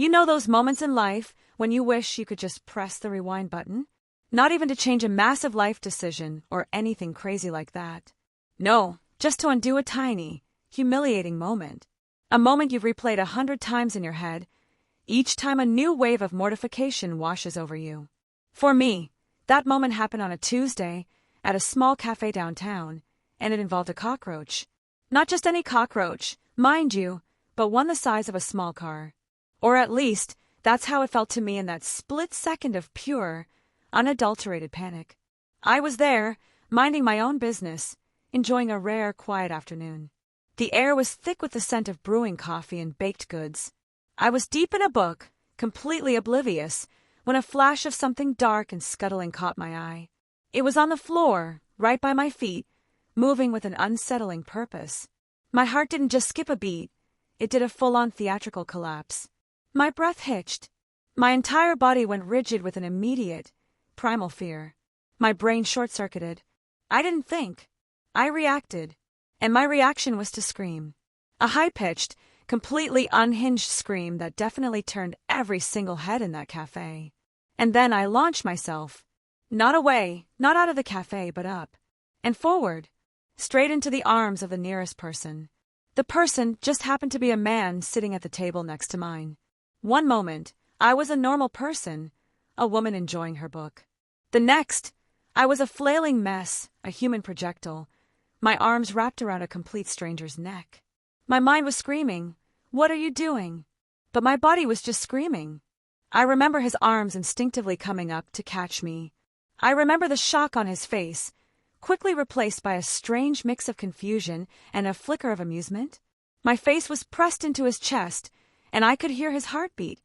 You know those moments in life when you wish you could just press the rewind button? Not even to change a massive life decision or anything crazy like that. No, just to undo a tiny, humiliating moment. A moment you've replayed 100 times in your head, each time a new wave of mortification washes over you. For me, that moment happened on a Tuesday at a small cafe downtown, and it involved a cockroach. Not just any cockroach, mind you, but one the size of a small car. Or at least, that's how it felt to me in that split second of pure, unadulterated panic. I was there, minding my own business, enjoying a rare, quiet afternoon. The air was thick with the scent of brewing coffee and baked goods. I was deep in a book, completely oblivious, when a flash of something dark and scuttling caught my eye. It was on the floor, right by my feet, moving with an unsettling purpose. My heart didn't just skip a beat, it did a full-on theatrical collapse. My breath hitched. My entire body went rigid with an immediate, primal fear. My brain short-circuited. I didn't think. I reacted. And my reaction was to scream. A high-pitched, completely unhinged scream that definitely turned every single head in that cafe. And then I launched myself. Not away, not out of the cafe, but up. And forward. Straight into the arms of the nearest person. The person just happened to be a man sitting at the table next to mine. One moment, I was a normal person, a woman enjoying her book. The next, I was a flailing mess, a human projectile, my arms wrapped around a complete stranger's neck. My mind was screaming, "What are you doing?" But my body was just screaming. I remember his arms instinctively coming up to catch me. I remember the shock on his face, quickly replaced by a strange mix of confusion and a flicker of amusement. My face was pressed into his chest, and I could hear his heartbeat,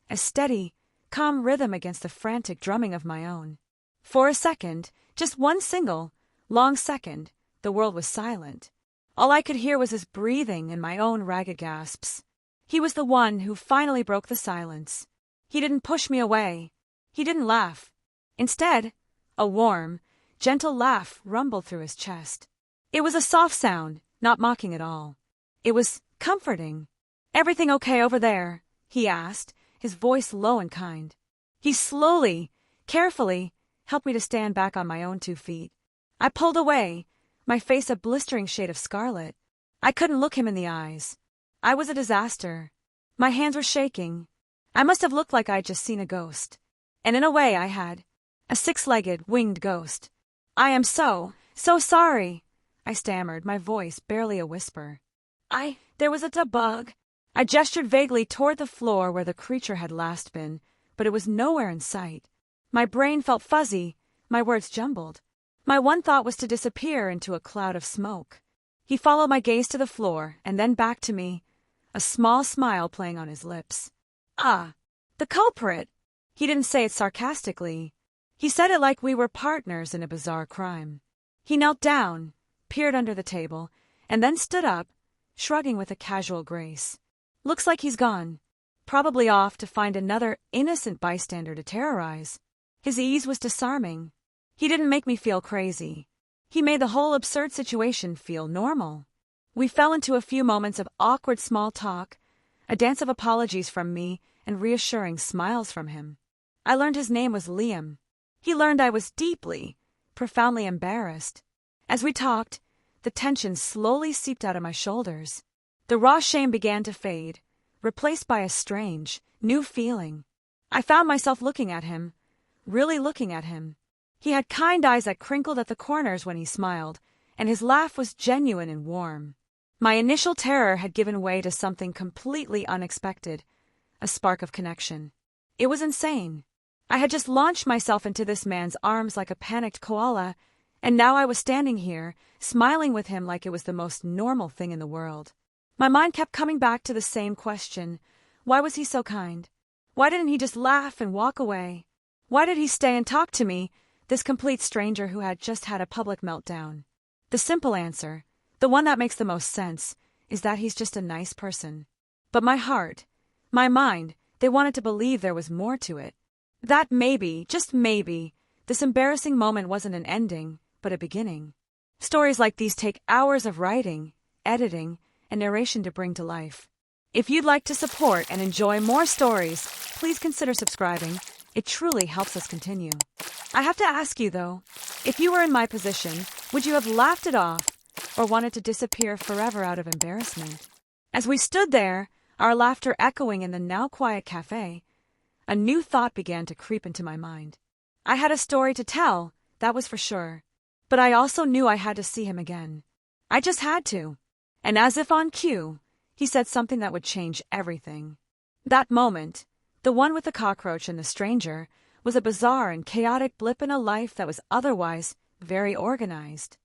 a steady, calm rhythm against the frantic drumming of my own. For a second, just one single, long second, the world was silent. All I could hear was his breathing and my own ragged gasps. He was the one who finally broke the silence. He didn't push me away. He didn't laugh. Instead, a warm, gentle laugh rumbled through his chest. It was a soft sound, not mocking at all. It was comforting. "Everything okay over there?" he asked, his voice low and kind. He slowly, carefully, helped me to stand back on my own 2 feet. I pulled away, my face a blistering shade of scarlet. I couldn't look him in the eyes. I was a disaster. My hands were shaking. I must have looked like I'd just seen a ghost. And in a way I had. A 6-legged, winged ghost. "I am so sorry," I stammered, my voice barely a whisper. There was a bug." I gestured vaguely toward the floor where the creature had last been, but it was nowhere in sight. My brain felt fuzzy, my words jumbled. My one thought was to disappear into a cloud of smoke. He followed my gaze to the floor and then back to me, a small smile playing on his lips. "Ah, the culprit!" He didn't say it sarcastically. He said it like we were partners in a bizarre crime. He knelt down, peered under the table, and then stood up, shrugging with a casual grace. "Looks like he's gone. Probably off to find another innocent bystander to terrorize." His ease was disarming. He didn't make me feel crazy. He made the whole absurd situation feel normal. We fell into a few moments of awkward small talk, a dance of apologies from me and reassuring smiles from him. I learned his name was Liam. He learned I was deeply, profoundly embarrassed. As we talked, the tension slowly seeped out of my shoulders. The raw shame began to fade, replaced by a strange, new feeling. I found myself looking at him, really looking at him. He had kind eyes that crinkled at the corners when he smiled, and his laugh was genuine and warm. My initial terror had given way to something completely unexpected, a spark of connection. It was insane. I had just launched myself into this man's arms like a panicked koala, and now I was standing here, smiling with him like it was the most normal thing in the world. My mind kept coming back to the same question. Why was he so kind? Why didn't he just laugh and walk away? Why did he stay and talk to me, this complete stranger who had just had a public meltdown? The simple answer, the one that makes the most sense, is that he's just a nice person. But my heart, my mind, they wanted to believe there was more to it. That maybe, just maybe, this embarrassing moment wasn't an ending, but a beginning. Stories like these take hours of writing, editing, and narration to bring to life. If you'd like to support and enjoy more stories, please consider subscribing. It truly helps us continue. I have to ask you, though, if you were in my position, would you have laughed it off or wanted to disappear forever out of embarrassment? As we stood there, our laughter echoing in the now quiet cafe, a new thought began to creep into my mind. I had a story to tell, that was for sure. But I also knew I had to see him again. I just had to. And as if on cue, he said something that would change everything. That moment, the one with the cockroach and the stranger, was a bizarre and chaotic blip in a life that was otherwise very organized.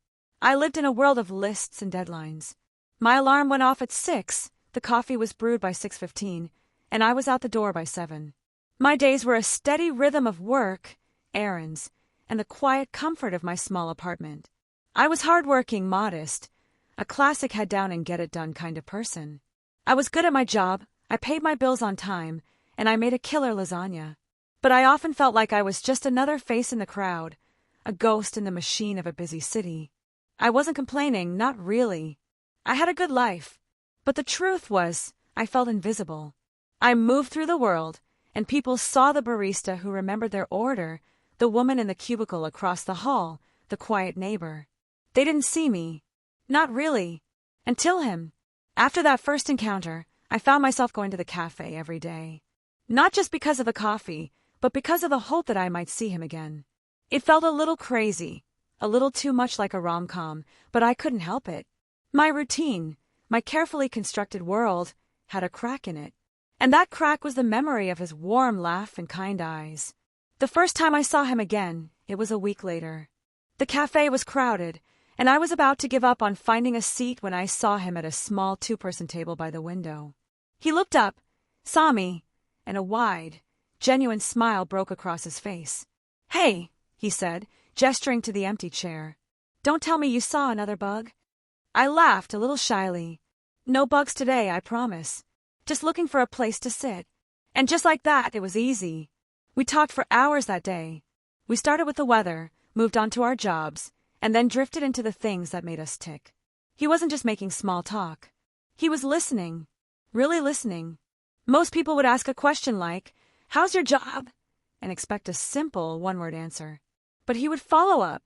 I lived in a world of lists and deadlines. My alarm went off at 6, the coffee was brewed by 6:15, and I was out the door by 7. My days were a steady rhythm of work, errands, and the quiet comfort of my small apartment. I was hardworking, modest, a classic head down and get it done kind of person. I was good at my job, I paid my bills on time, and I made a killer lasagna. But I often felt like I was just another face in the crowd, a ghost in the machine of a busy city. I wasn't complaining, not really. I had a good life. But the truth was, I felt invisible. I moved through the world, and people saw the barista who remembered their order, the woman in the cubicle across the hall, the quiet neighbor. They didn't see me. Not really. Until him. After that first encounter, I found myself going to the cafe every day. Not just because of the coffee, but because of the hope that I might see him again. It felt a little crazy, a little too much like a rom-com, but I couldn't help it. My routine, my carefully constructed world, had a crack in it. And that crack was the memory of his warm laugh and kind eyes. The first time I saw him again, it was a week later. The cafe was crowded, and I was about to give up on finding a seat when I saw him at a small 2-person table by the window. He looked up, saw me, and a wide, genuine smile broke across his face. "Hey," he said, gesturing to the empty chair. "Don't tell me you saw another bug?" I laughed a little shyly. "No bugs today, I promise. Just looking for a place to sit." And just like that, it was easy. We talked for hours that day. We started with the weather, moved on to our jobs, and then drifted into the things that made us tick. He wasn't just making small talk. He was listening. Really listening. Most people would ask a question like, "How's your job?" and expect a simple one-word answer. But he would follow up.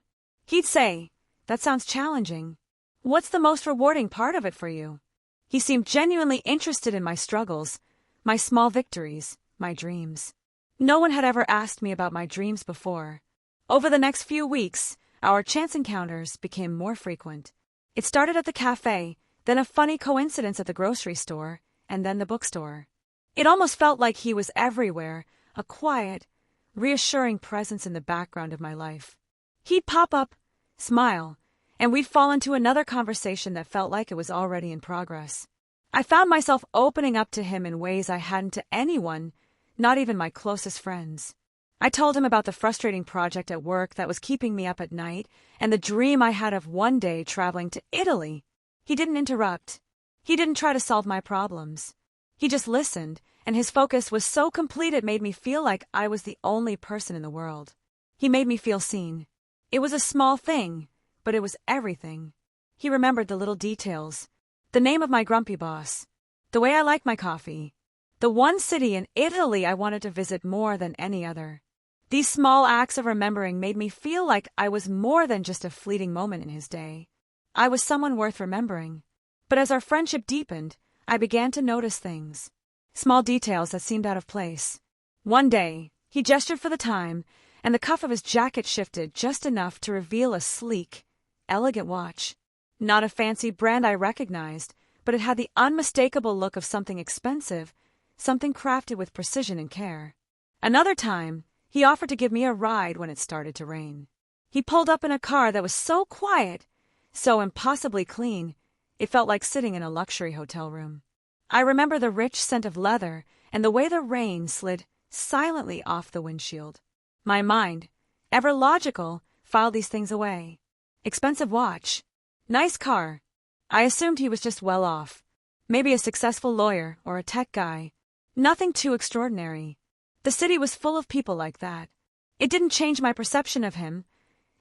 He'd say, "That sounds challenging. What's the most rewarding part of it for you?" He seemed genuinely interested in my struggles, my small victories, my dreams. No one had ever asked me about my dreams before. Over the next few weeks, our chance encounters became more frequent. It started at the cafe, then a funny coincidence at the grocery store, and then the bookstore. It almost felt like he was everywhere, a quiet, reassuring presence in the background of my life. He'd pop up, smile, and we'd fall into another conversation that felt like it was already in progress. I found myself opening up to him in ways I hadn't to anyone, not even my closest friends. I told him about the frustrating project at work that was keeping me up at night and the dream I had of one day traveling to Italy. He didn't interrupt. He didn't try to solve my problems. He just listened, and his focus was so complete it made me feel like I was the only person in the world. He made me feel seen. It was a small thing, but it was everything. He remembered the little details. The name of my grumpy boss. The way I like my coffee. The one city in Italy I wanted to visit more than any other. These small acts of remembering made me feel like I was more than just a fleeting moment in his day. I was someone worth remembering. But as our friendship deepened, I began to notice things. Small details that seemed out of place. One day, he gestured for the time, and the cuff of his jacket shifted just enough to reveal a sleek, elegant watch. Not a fancy brand I recognized, but it had the unmistakable look of something expensive, something crafted with precision and care. Another time, he offered to give me a ride when it started to rain. He pulled up in a car that was so quiet, so impossibly clean, it felt like sitting in a luxury hotel room. I remember the rich scent of leather and the way the rain slid silently off the windshield. My mind, ever logical, filed these things away. Expensive watch. Nice car. I assumed he was just well off. Maybe a successful lawyer or a tech guy. Nothing too extraordinary. The city was full of people like that. It didn't change my perception of him.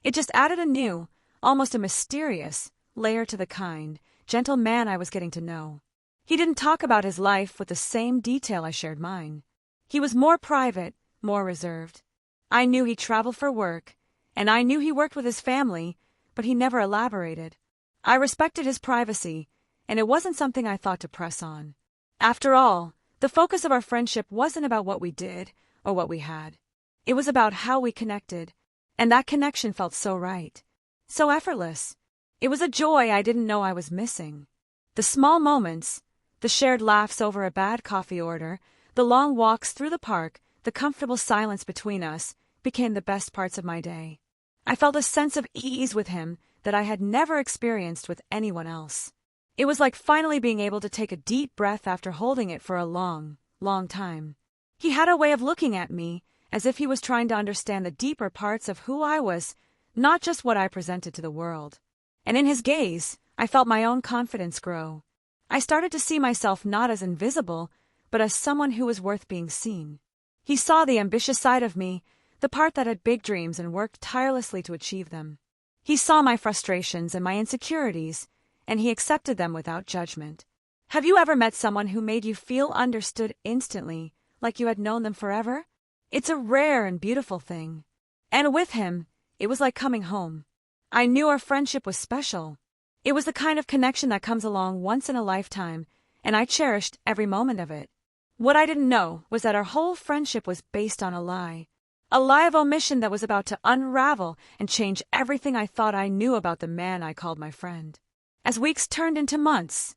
It just added a new, almost a mysterious, layer to the kind, gentle man I was getting to know. He didn't talk about his life with the same detail I shared mine. He was more private, more reserved. I knew he traveled for work, and I knew he worked with his family, but he never elaborated. I respected his privacy, and it wasn't something I thought to press on. After all, the focus of our friendship wasn't about what we did or what we had. It was about how we connected, and that connection felt so right, so effortless. It was a joy I didn't know I was missing. The small moments, the shared laughs over a bad coffee order, the long walks through the park, the comfortable silence between us, became the best parts of my day. I felt a sense of ease with him that I had never experienced with anyone else. It was like finally being able to take a deep breath after holding it for a long, long time. He had a way of looking at me as if he was trying to understand the deeper parts of who I was, not just what I presented to the world. And in his gaze, I felt my own confidence grow. I started to see myself not as invisible, but as someone who was worth being seen. He saw the ambitious side of me, the part that had big dreams and worked tirelessly to achieve them. He saw my frustrations and my insecurities, and he accepted them without judgment. Have you ever met someone who made you feel understood instantly, like you had known them forever? It's a rare and beautiful thing. And with him, it was like coming home. I knew our friendship was special. It was the kind of connection that comes along once in a lifetime, and I cherished every moment of it. What I didn't know was that our whole friendship was based on a lie of omission that was about to unravel and change everything I thought I knew about the man I called my friend. As weeks turned into months,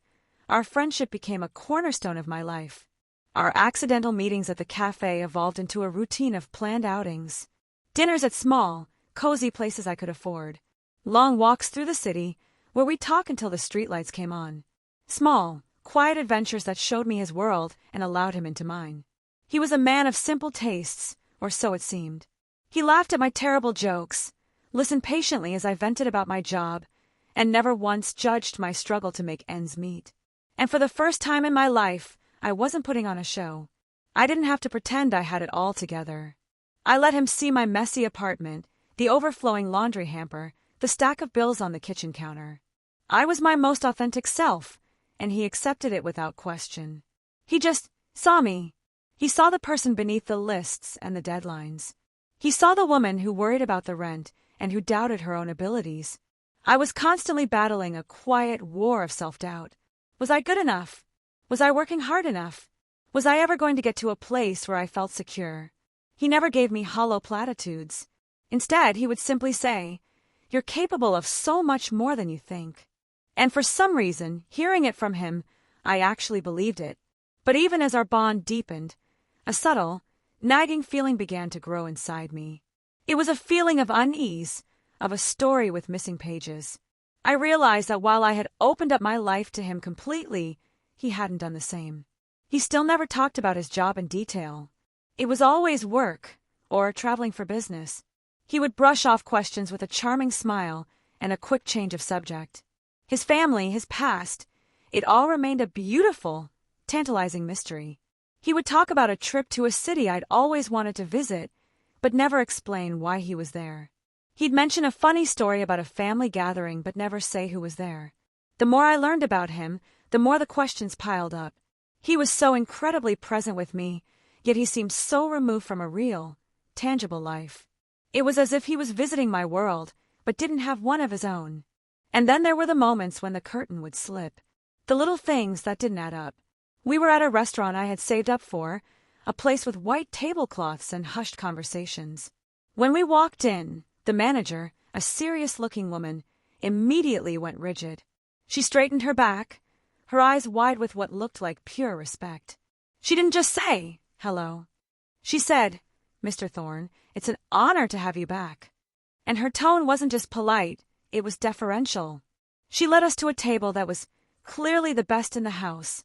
our friendship became a cornerstone of my life. Our accidental meetings at the cafe evolved into a routine of planned outings. Dinners at small, cozy places I could afford. Long walks through the city, where we'd talk until the streetlights came on. Small, quiet adventures that showed me his world and allowed him into mine. He was a man of simple tastes, or so it seemed. He laughed at my terrible jokes, listened patiently as I vented about my job, and never once judged my struggle to make ends meet. And for the first time in my life, I wasn't putting on a show. I didn't have to pretend I had it all together. I let him see my messy apartment, the overflowing laundry hamper, the stack of bills on the kitchen counter. I was my most authentic self, and he accepted it without question. He just saw me. He saw the person beneath the lists and the deadlines. He saw the woman who worried about the rent and who doubted her own abilities. I was constantly battling a quiet war of self-doubt. Was I good enough? Was I working hard enough? Was I ever going to get to a place where I felt secure? He never gave me hollow platitudes. Instead, he would simply say, "You're capable of so much more than you think." And for some reason, hearing it from him, I actually believed it. But even as our bond deepened, a subtle, nagging feeling began to grow inside me. It was a feeling of unease, of a story with missing pages. I realized that while I had opened up my life to him completely, he hadn't done the same. He still never talked about his job in detail. It was always work, or traveling for business. He would brush off questions with a charming smile and a quick change of subject. His family, his past, it all remained a beautiful, tantalizing mystery. He would talk about a trip to a city I'd always wanted to visit, but never explain why he was there. He'd mention a funny story about a family gathering but never say who was there. The more I learned about him, the more the questions piled up. He was so incredibly present with me, yet he seemed so removed from a real, tangible life. It was as if he was visiting my world, but didn't have one of his own. And then there were the moments when the curtain would slip. The little things that didn't add up. We were at a restaurant I had saved up for, a place with white tablecloths and hushed conversations. When we walked in, the manager, a serious-looking woman, immediately went rigid. She straightened her back, her eyes wide with what looked like pure respect. She didn't just say, "Hello." She said, "Mr. Thorne, it's an honor to have you back." And her tone wasn't just polite, it was deferential. She led us to a table that was clearly the best in the house,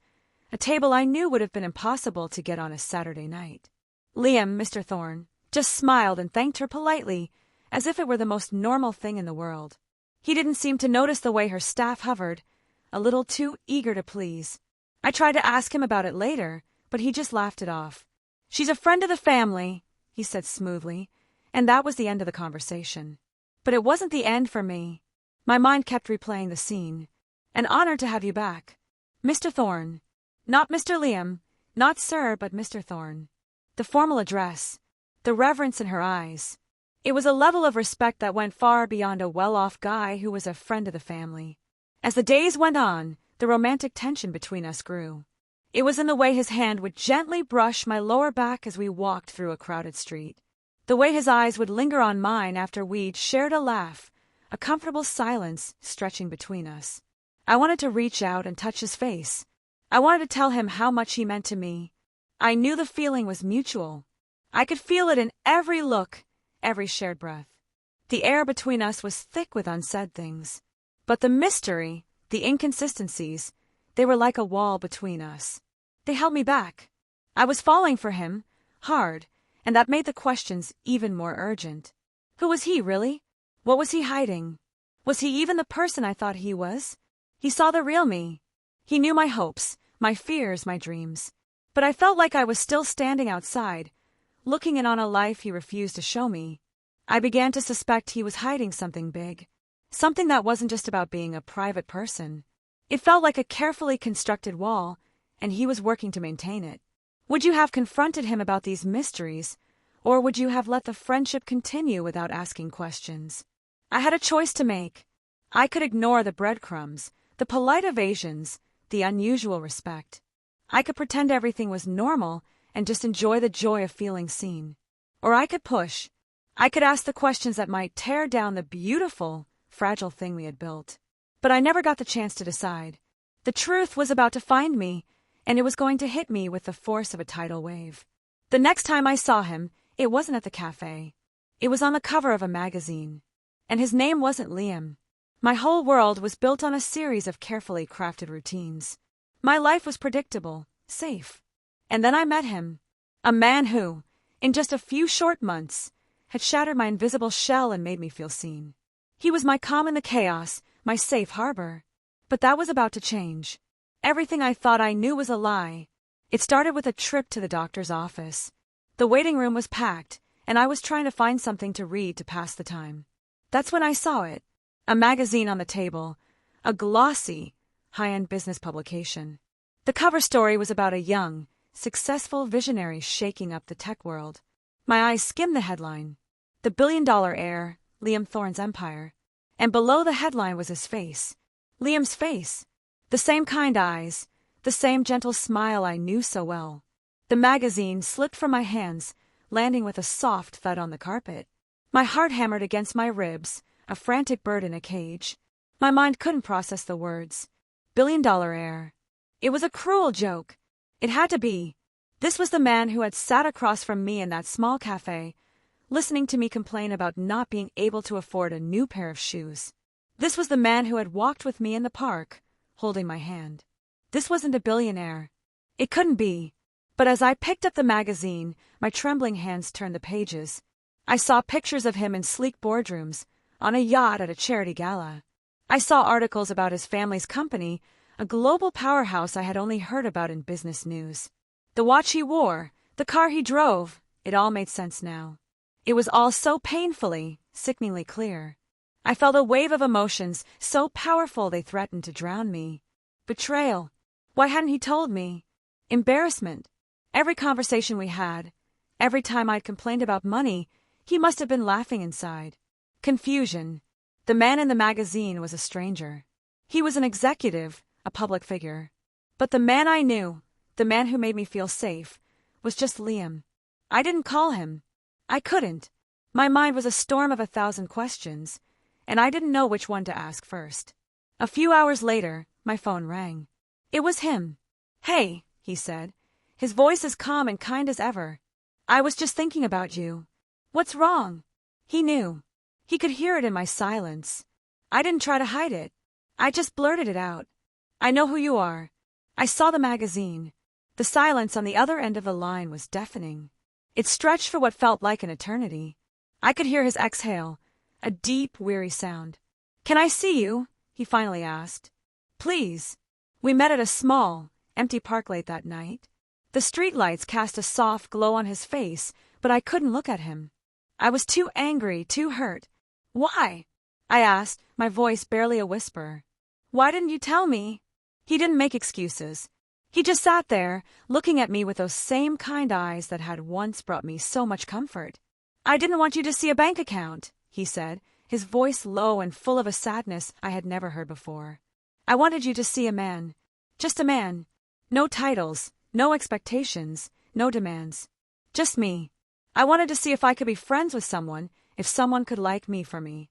a table I knew would have been impossible to get on a Saturday night. Liam, Mr. Thorne, just smiled and thanked her politely, as if it were the most normal thing in the world. He didn't seem to notice the way her staff hovered, a little too eager to please. I tried to ask him about it later, but he just laughed it off. "She's a friend of the family," he said smoothly, and that was the end of the conversation. But it wasn't the end for me. My mind kept replaying the scene. "An honor to have you back. Mr. Thorne, Not Mr. Liam, not Sir, but Mr. Thorne. The formal address, the reverence in her eyes. It was a level of respect that went far beyond a well-off guy who was a friend of the family. As the days went on, the romantic tension between us grew. It was in the way his hand would gently brush my lower back as we walked through a crowded street. The way his eyes would linger on mine after we'd shared a laugh, a comfortable silence stretching between us. I wanted to reach out and touch his face. I wanted to tell him how much he meant to me. I knew the feeling was mutual. I could feel it in every look, every shared breath. The air between us was thick with unsaid things. But the mystery, the inconsistencies, they were like a wall between us. They held me back. I was falling for him, hard, and that made the questions even more urgent. Who was he, really? What was he hiding? Was he even the person I thought he was? He saw the real me. He knew my hopes, my fears, my dreams. But I felt like I was still standing outside, looking in on a life he refused to show me. I began to suspect he was hiding something big. Something that wasn't just about being a private person. It felt like a carefully constructed wall, and he was working to maintain it. Would you have confronted him about these mysteries, or would you have let the friendship continue without asking questions? I had a choice to make. I could ignore the breadcrumbs, the polite evasions, the unusual respect. I could pretend everything was normal and just enjoy the joy of feeling seen. Or I could push. I could ask the questions that might tear down the beautiful, fragile thing we had built. But I never got the chance to decide. The truth was about to find me, and it was going to hit me with the force of a tidal wave. The next time I saw him, it wasn't at the cafe. It was on the cover of a magazine. And his name wasn't Liam. My whole world was built on a series of carefully crafted routines. My life was predictable, safe. And then I met him. A man who, in just a few short months, had shattered my invisible shell and made me feel seen. He was my calm in the chaos, my safe harbor. But that was about to change. Everything I thought I knew was a lie. It started with a trip to the doctor's office. The waiting room was packed, and I was trying to find something to read to pass the time. That's when I saw it. A magazine on the table. A glossy, high-end business publication. The cover story was about a young, successful visionary shaking up the tech world. My eyes skimmed the headline. The billion-dollar heir, Liam Thorne's empire. And below the headline was his face. Liam's face. The same kind eyes. The same gentle smile I knew so well. The magazine slipped from my hands, landing with a soft thud on the carpet. My heart hammered against my ribs, a frantic bird in a cage. My mind couldn't process the words. Billion-dollar heir. It was a cruel joke. It had to be. This was the man who had sat across from me in that small cafe, listening to me complain about not being able to afford a new pair of shoes. This was the man who had walked with me in the park, holding my hand. This wasn't a billionaire. It couldn't be. But as I picked up the magazine, my trembling hands turned the pages. I saw pictures of him in sleek boardrooms, on a yacht at a charity gala. I saw articles about his family's company, a global powerhouse I had only heard about in business news. The watch he wore, the car he drove, it all made sense now. It was all so painfully, sickeningly clear. I felt a wave of emotions so powerful they threatened to drown me. Betrayal. Why hadn't he told me? Embarrassment. Every conversation we had, every time I'd complained about money, he must have been laughing inside. Confusion. The man in the magazine was a stranger. He was an executive, a public figure. But the man I knew, the man who made me feel safe, was just Liam. I didn't call him. I couldn't. My mind was a storm of 1,000 questions, and I didn't know which one to ask first. A few hours later, my phone rang. It was him. "Hey," he said, his voice as calm and kind as ever. "I was just thinking about you. What's wrong?" He knew. He could hear it in my silence. I didn't try to hide it. I just blurted it out. "I know who you are. I saw the magazine." The silence on the other end of the line was deafening. It stretched for what felt like an eternity. I could hear his exhale, a deep, weary sound. "Can I see you?" he finally asked. "Please." We met at a small, empty park late that night. The streetlights cast a soft glow on his face, but I couldn't look at him. I was too angry, too hurt. "Why?" I asked, my voice barely a whisper. "Why didn't you tell me?" He didn't make excuses. He just sat there, looking at me with those same kind eyes that had once brought me so much comfort. "I didn't want you to see a bank account," he said, his voice low and full of a sadness I had never heard before. "I wanted you to see a man. Just a man. No titles, no expectations, no demands. Just me. I wanted to see if I could be friends with someone, if someone could like me for me."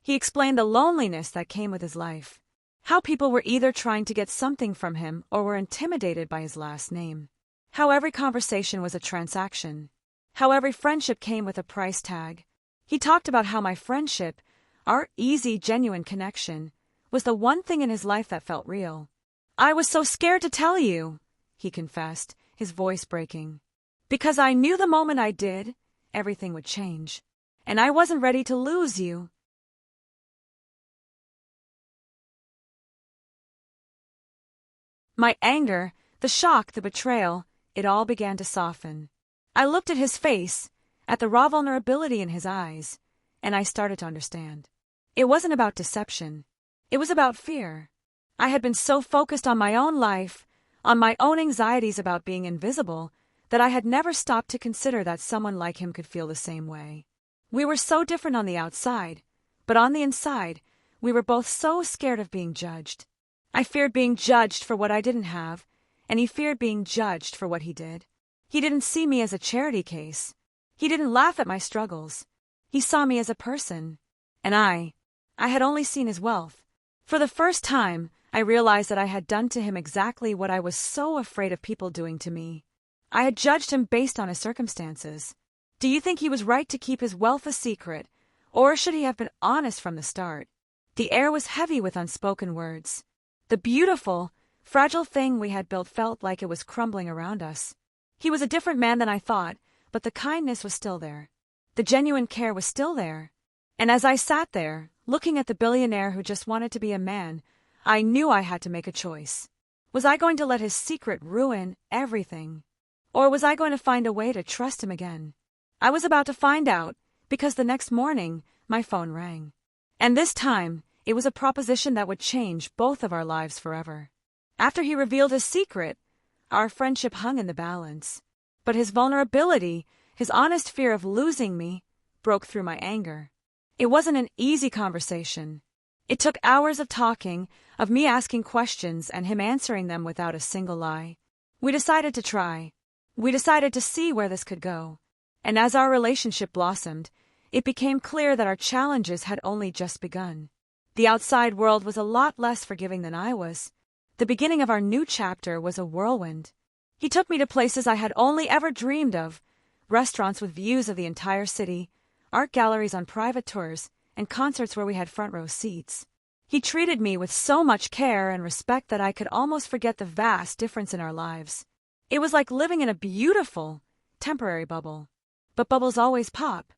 He explained the loneliness that came with his life. How people were either trying to get something from him or were intimidated by his last name. How every conversation was a transaction. How every friendship came with a price tag. He talked about how my friendship, our easy, genuine connection, was the one thing in his life that felt real. "I was so scared to tell you," he confessed, his voice breaking. "Because I knew the moment I did, everything would change. And I wasn't ready to lose you." My anger, the shock, the betrayal, it all began to soften. I looked at his face, at the raw vulnerability in his eyes, and I started to understand. It wasn't about deception. It was about fear. I had been so focused on my own life, on my own anxieties about being invisible, that I had never stopped to consider that someone like him could feel the same way. We were so different on the outside, but on the inside, we were both so scared of being judged. I feared being judged for what I didn't have, and he feared being judged for what he did. He didn't see me as a charity case. He didn't laugh at my struggles. He saw me as a person. And I had only seen his wealth. For the first time, I realized that I had done to him exactly what I was so afraid of people doing to me. I had judged him based on his circumstances. Do you think he was right to keep his wealth a secret, or should he have been honest from the start? The air was heavy with unspoken words. The beautiful, fragile thing we had built felt like it was crumbling around us. He was a different man than I thought, but the kindness was still there. The genuine care was still there. And as I sat there, looking at the billionaire who just wanted to be a man, I knew I had to make a choice. Was I going to let his secret ruin everything? Or was I going to find a way to trust him again? I was about to find out, because the next morning, my phone rang. And this time, it was a proposition that would change both of our lives forever. After he revealed his secret, our friendship hung in the balance. But his vulnerability, his honest fear of losing me, broke through my anger. It wasn't an easy conversation. It took hours of talking, of me asking questions and him answering them without a single lie. We decided to try. We decided to see where this could go. And as our relationship blossomed, it became clear that our challenges had only just begun. The outside world was a lot less forgiving than I was. The beginning of our new chapter was a whirlwind. He took me to places I had only ever dreamed of, restaurants with views of the entire city, art galleries on private tours, and concerts where we had front row seats. He treated me with so much care and respect that I could almost forget the vast difference in our lives. It was like living in a beautiful, temporary bubble. But bubbles always pop.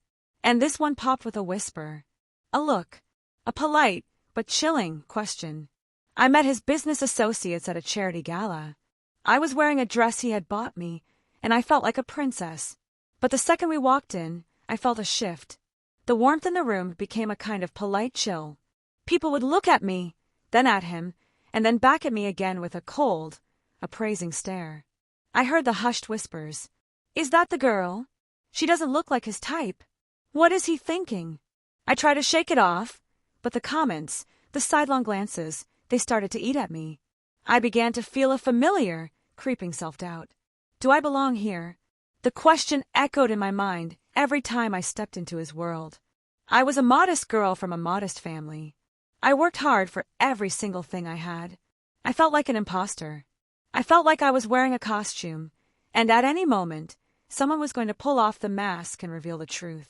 And this one popped with a whisper. A look. A polite, but chilling, question. I met his business associates at a charity gala. I was wearing a dress he had bought me, and I felt like a princess. But the second we walked in, I felt a shift. The warmth in the room became a kind of polite chill. People would look at me, then at him, and then back at me again with a cold, appraising stare. I heard the hushed whispers. Is that the girl? She doesn't look like his type. What is he thinking? I tried to shake it off, but the comments, the sidelong glances, they started to eat at me. I began to feel a familiar, creeping self-doubt. Do I belong here? The question echoed in my mind every time I stepped into his world. I was a modest girl from a modest family. I worked hard for every single thing I had. I felt like an imposter. I felt like I was wearing a costume, and at any moment, someone was going to pull off the mask and reveal the truth.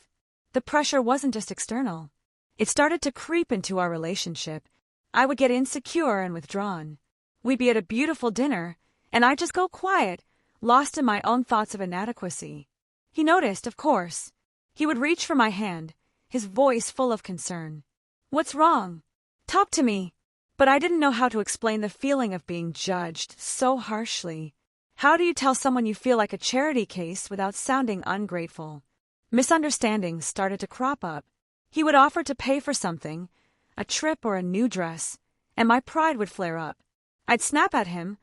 The pressure wasn't just external. It started to creep into our relationship. I would get insecure and withdrawn. We'd be at a beautiful dinner, and I'd just go quiet, lost in my own thoughts of inadequacy. He noticed, of course. He would reach for my hand, his voice full of concern. What's wrong? Talk to me. But I didn't know how to explain the feeling of being judged so harshly. How do you tell someone you feel like a charity case without sounding ungrateful? Misunderstandings started to crop up. He would offer to pay for something, a trip or a new dress, and my pride would flare up. I'd snap at him.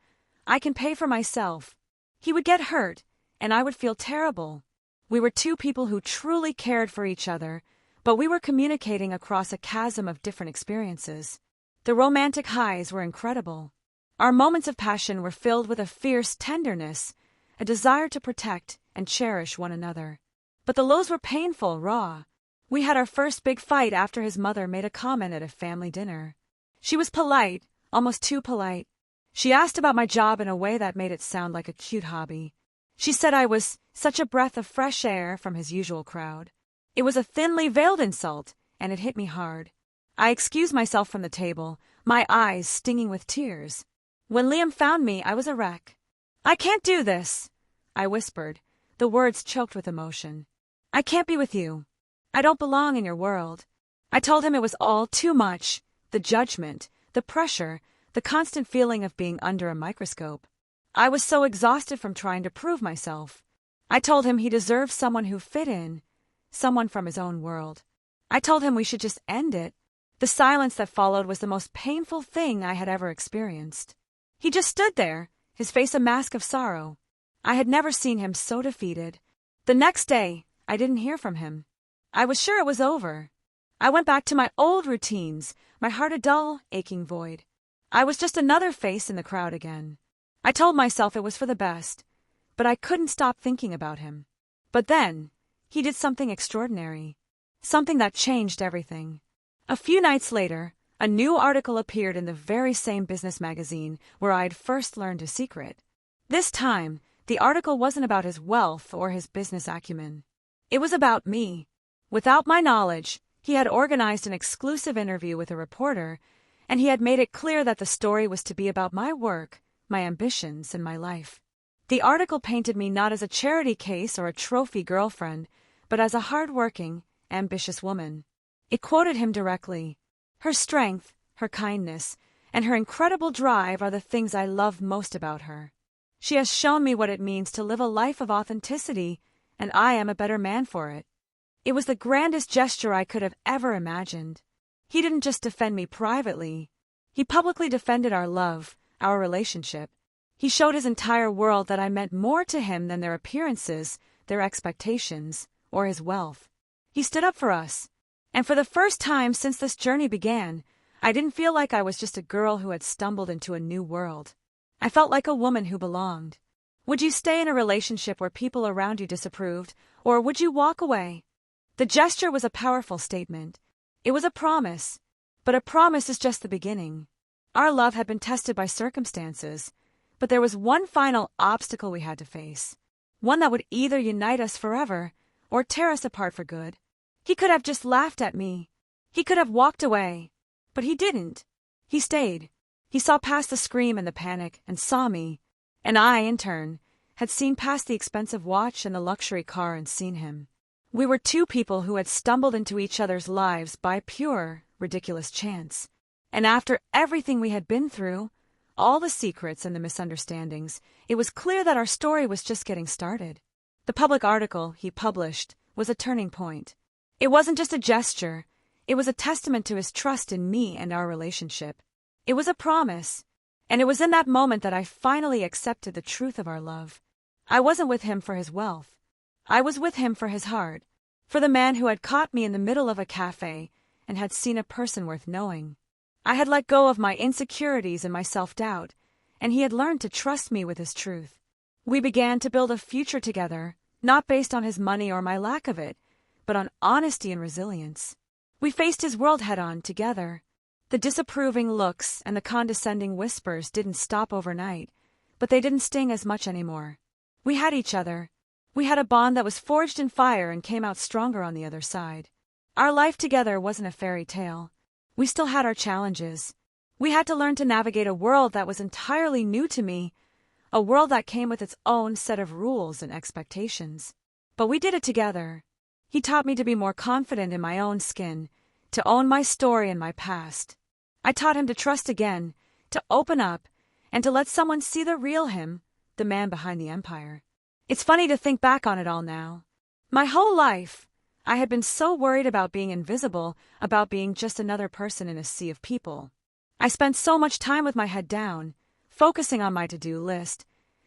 I can pay for myself. He would get hurt, and I would feel terrible. We were two people who truly cared for each other, but we were communicating across a chasm of different experiences. The romantic highs were incredible. Our moments of passion were filled with a fierce tenderness, a desire to protect and cherish one another. But the lows were painful, raw. We had our first big fight after his mother made a comment at a family dinner. She was polite, almost too polite. She asked about my job in a way that made it sound like a cute hobby. She said I was such a breath of fresh air from his usual crowd. It was a thinly veiled insult, and it hit me hard. I excused myself from the table, my eyes stinging with tears. When Liam found me, I was a wreck. "I can't do this," I whispered, the words choked with emotion. "I can't be with you. I don't belong in your world." I told him it was all too much, the judgment, the pressure, the constant feeling of being under a microscope. I was so exhausted from trying to prove myself. I told him he deserved someone who fit in, someone from his own world. I told him we should just end it. The silence that followed was the most painful thing I had ever experienced. He just stood there, his face a mask of sorrow. I had never seen him so defeated. The next day, I didn't hear from him. I was sure it was over. I went back to my old routines, my heart a dull, aching void. I was just another face in the crowd again. I told myself it was for the best, but I couldn't stop thinking about him. But then, he did something extraordinary. Something that changed everything. A few nights later, a new article appeared in the very same business magazine where I'd first learned his secret. This time, the article wasn't about his wealth or his business acumen. It was about me. Without my knowledge, he had organized an exclusive interview with a reporter, and he had made it clear that the story was to be about my work, my ambitions, and my life. The article painted me not as a charity case or a trophy girlfriend, but as a hard-working, ambitious woman. It quoted him directly. "Her strength, her kindness, and her incredible drive are the things I love most about her. She has shown me what it means to live a life of authenticity, and I am a better man for it." It was the grandest gesture I could have ever imagined. He didn't just defend me privately. He publicly defended our love, our relationship. He showed his entire world that I meant more to him than their appearances, their expectations, or his wealth. He stood up for us. And for the first time since this journey began, I didn't feel like I was just a girl who had stumbled into a new world. I felt like a woman who belonged. Would you stay in a relationship where people around you disapproved, or would you walk away? The gesture was a powerful statement. It was a promise, but a promise is just the beginning. Our love had been tested by circumstances, but there was one final obstacle we had to face, one that would either unite us forever or tear us apart for good. He could have just laughed at me. He could have walked away, but he didn't. He stayed. He saw past the scream and the panic and saw me, and I, in turn, had seen past the expensive watch and the luxury car and seen him. We were two people who had stumbled into each other's lives by pure, ridiculous chance. And after everything we had been through, all the secrets and the misunderstandings, it was clear that our story was just getting started. The public article he published was a turning point. It wasn't just a gesture. It was a testament to his trust in me and our relationship. It was a promise. And it was in that moment that I finally accepted the truth of our love. I wasn't with him for his wealth. I was with him for his heart, for the man who had caught me in the middle of a cafe and had seen a person worth knowing. I had let go of my insecurities and my self-doubt, and he had learned to trust me with his truth. We began to build a future together, not based on his money or my lack of it, but on honesty and resilience. We faced his world head-on together. The disapproving looks and the condescending whispers didn't stop overnight, but they didn't sting as much anymore. We had each other. We had a bond that was forged in fire and came out stronger on the other side. Our life together wasn't a fairy tale. We still had our challenges. We had to learn to navigate a world that was entirely new to me, a world that came with its own set of rules and expectations. But we did it together. He taught me to be more confident in my own skin, to own my story and my past. I taught him to trust again, to open up, and to let someone see the real him, the man behind the empire. It's funny to think back on it all now. My whole life, I had been so worried about being invisible, about being just another person in a sea of people. I spent so much time with my head down, focusing on my to-do list,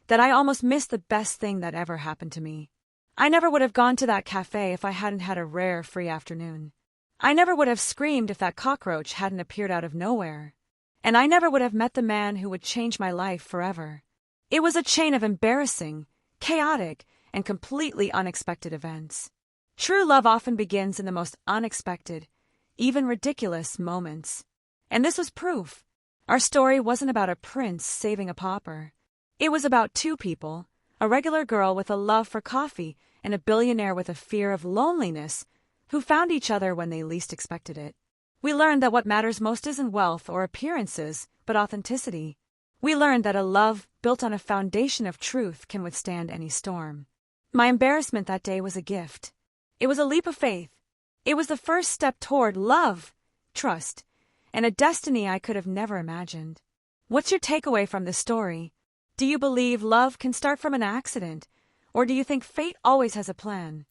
that I almost missed the best thing that ever happened to me. I never would have gone to that cafe if I hadn't had a rare free afternoon. I never would have screamed if that cockroach hadn't appeared out of nowhere. And I never would have met the man who would change my life forever. It was a chain of embarrassing, chaotic, and completely unexpected events. True love often begins in the most unexpected, even ridiculous moments. And this was proof. Our story wasn't about a prince saving a pauper. It was about two people, a regular girl with a love for coffee and a billionaire with a fear of loneliness, who found each other when they least expected it. We learned that what matters most isn't wealth or appearances, but authenticity. We learned that a love built on a foundation of truth can withstand any storm. My embarrassment that day was a gift. It was a leap of faith. It was the first step toward love, trust, and a destiny I could have never imagined. What's your takeaway from this story? Do you believe love can start from an accident, or do you think fate always has a plan?